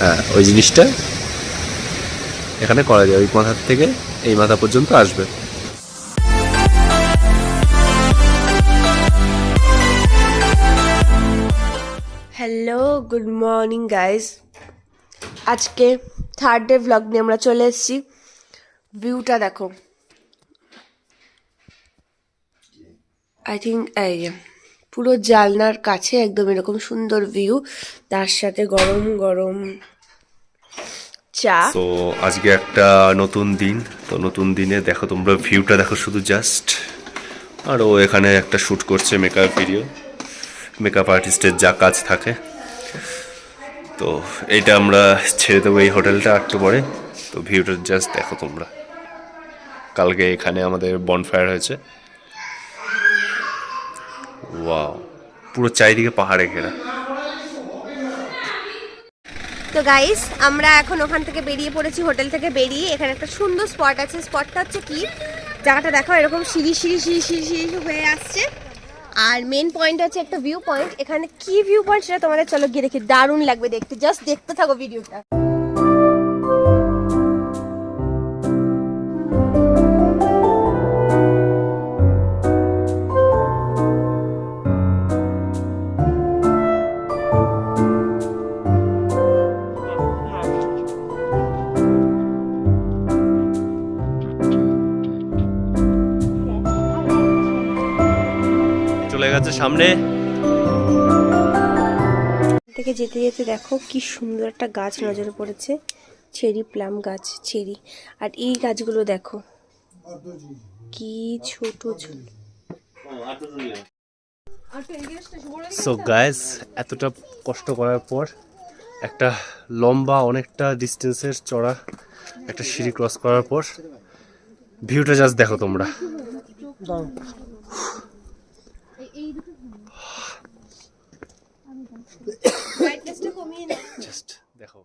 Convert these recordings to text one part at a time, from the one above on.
হ্যাঁ, ওই জিনিসটা এখানে করা যায়, ওই মাথার থেকে এই মাথা পর্যন্ত আসবে। Hello, good morning guys. আজকে থার্ড ডে ভ্লগ নিয়ে আমরা চলে এসেছি। ভিউটা দেখো, আই থিঙ্ক এই যে পুরো জানলার কাছে একদম এরকম সুন্দর ভিউ, তার সাথে গরম গরম চা। তো আজকে একটা নতুন দিন, তো নতুন দিনে দেখো তোমরা ভিউটা দেখো শুধু জাস্ট। আর ও এখানে একটা শ্যুট করছে মেকআপ ভিডিও, মেকআপ আর্টিস্টের যা কাজ থাকে। তো এইটা আমরা ছেড়ে দেবো এই হোটেলটা একটু পরে। তো ভিউটা জাস্ট দেখো তোমরা। কালকে এখানে আমাদের বনফায়ার হয়েছে। ওয়াও, পুরো চারিদিকে পাহাড়ে ঘেরা। তো গাইস, আমরা এখন ওখান থেকে বেরিয়ে পড়েছি, হোটেল থেকে বেরিয়ে। এখানে একটা সুন্দর স্পট আছে। স্পটটা হচ্ছে কি, জায়গাটা দেখো এরকম সিঁড়ি সিঁড়ি সিঁড়ি সিঁড়ি সিঁড়ি হয়ে আসছে। আর মেন পয়েন্ট হচ্ছে একটা ভিউ পয়েন্ট। এখানে কি ভিউ পয়েন্ট সেটা তোমাদের চলো গিয়ে দেখি, দারুণ লাগবে দেখতে। জাস্ট দেখতে থাকো ভিডিওটা। চলে গেছে সামনে থেকে যেতে যেতে দেখো কি সুন্দর একটা গাছ নজরে পড়েছে, চেরি প্লাম গাছ, চেরি। আর এই গাছগুলো দেখো কি ছোট ছোট। সো গাইস, এতটা কষ্ট করার পর একটা লম্বা অনেকটা ডিস্টেন্সের চড়া একটা সিঁড়ি ক্রস করার পর ভিউটা জাস্ট দেখো তোমরা। জাস্ট দেখো।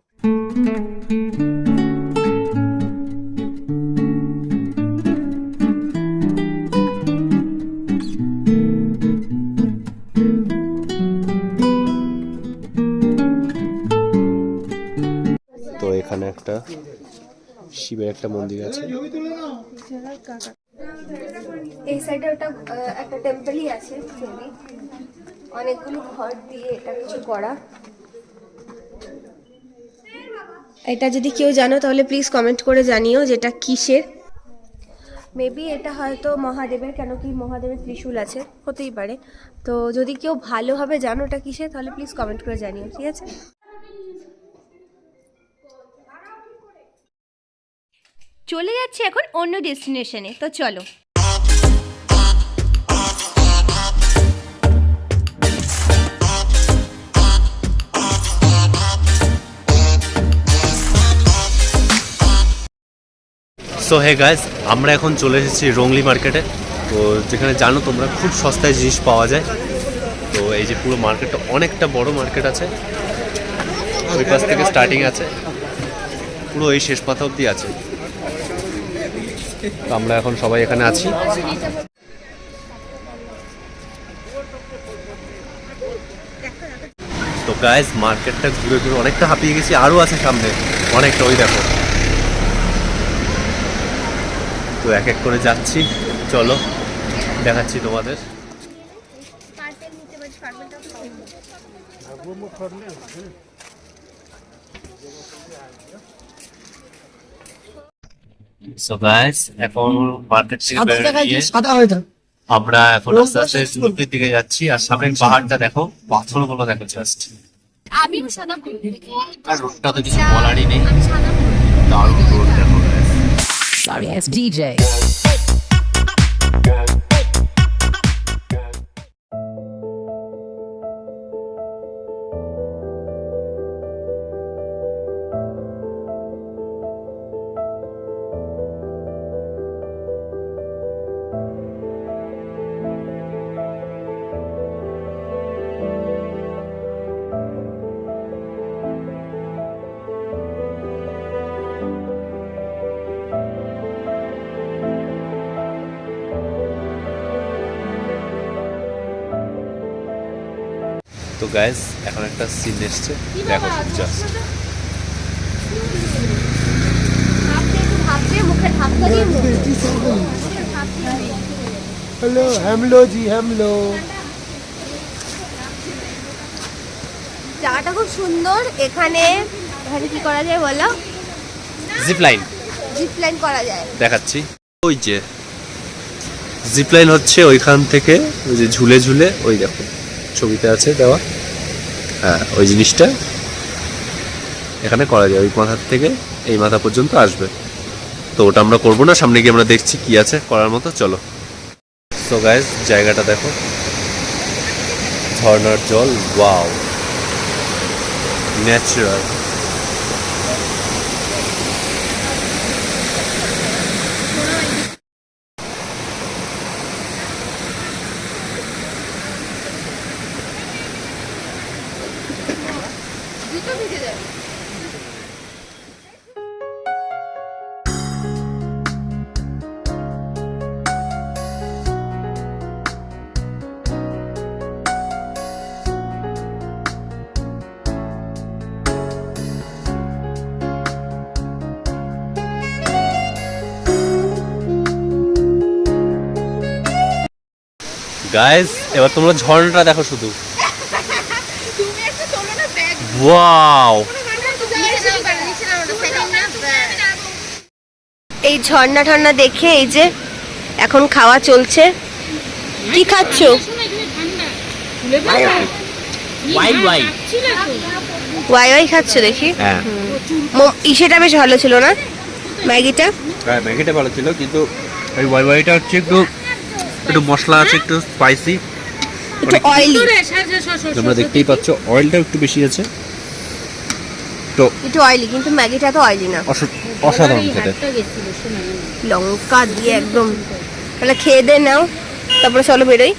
তো এখানে একটা শিবের একটা মন্দির আছে। এই সাইডে ওটা একটা টেম্পলই আছে, অনেকগুলো ঘর দিয়ে এটা কিছু করা। এটা যদি কেউ জানো তাহলে প্লিজ কমেন্ট করে জানিও যেটা কিসের। মেবি এটা হয়তো মহাদেবের, কেন কি মহাদেবের ত্রিশূল আছে, হতেই পারে। তো যদি কেউ ভালোভাবে জানো এটা কিসের তাহলে প্লিজ কমেন্ট করে জানিও, ঠিক আছে? চলে যাচ্ছে এখন অন্য ডেস্টিনেশনে, তো চলো। সো হে গাইস, আমরা এখন চলে এসেছি রংলি মার্কেটে। তো যেখানে জানো তোমরা খুব সস্তায় জিনিস পাওয়া যায়। তো এই যে পুরো মার্কেটটা অনেকটা বড় মার্কেট আছে, ওই পাশ থেকে স্টার্টিং আছে, পুরো এই শেষ পাতা অবধি আছে। তো আমরা এখন সবাই এখানে আছি। তো গাইস, মার্কেটটা ঘুরে ঘুরে অনেকটা হাঁপিয়ে গেছি, আরও আছে সামনে অনেকটা, ওই দেখো। তো এক এক করে যাচ্ছি, চলো দেখাচ্ছি তোমাদের। সো গাইস, এখন মার্কেট থেকে বেরিয়ে আমরা এখন আস্তে আস্তে সুরুকের দিকে যাচ্ছি। আর সামনের পাহাড়টা দেখো, পাথরগুলো দেখো জাস্ট। আর রোডটা তো কিছু বলারই নেই, দারুণ রোড দেখো। Sorry ass DJ. তো গাইস, এখন একটা সিন এসছে, দেখো জাস্ট। हेलो हम लो जी हम लो। জায়গাটা খুব সুন্দর। এখানে এখানে কি করা যায় বলো? জিপ লাইন জিপ লাইন করা যায়। দেখাচ্ছি। ওই যে জিপ লাইন হচ্ছে ওইখান থেকে, ওই যে ঝুলে ঝুলে, ওই দেখো ছবিতে আছে দেওয়া, হ্যাঁ ওই জিনিসটা এখানে করা যায়। ওই মাথা থেকে এই মাথা পর্যন্ত আসবে। তো ওটা আমরা করবো না, সামনে গিয়ে আমরা দেখছি কি আছে করার মতো, চলো। সো গাইস জায়গাটা দেখো, ঝর্ণার জল, ওয়াও, ন্যাচারাল। গাইস এবার তোমরা ঝর্ণাটা দেখো শুধু, ওয়াও। এই ঝর্ণা ঠর্ণা দেখে এই যে এখন খাওয়া চলছে। কি খাচ্ছো? ওয়াই ওয়াই, ওয়াই ওয়াই খাচ্ছো দেখি। হ্যাঁ ইসেটা বেশ ভালো ছিল না, ম্যাগিটা? হ্যাঁ ম্যাগিটা ভালো ছিল, কিন্তু ওই ওয়াই ওয়াইটা হচ্ছে একটু একটু মশলা আছে, একটু স্পাইসি, একটু অয়েলি, তোমরা দেখতেই পাচ্ছ অয়েলটা একটু বেশি আছে, তো একটু অয়েলি, কিন্তু ম্যাগিটা তো অয়েলি না, অসাধারণ খেতে। লঙ্কা দিয়ে একদম। তাহলে খেয়ে দে নাও, তারপরে চলো বেরোই।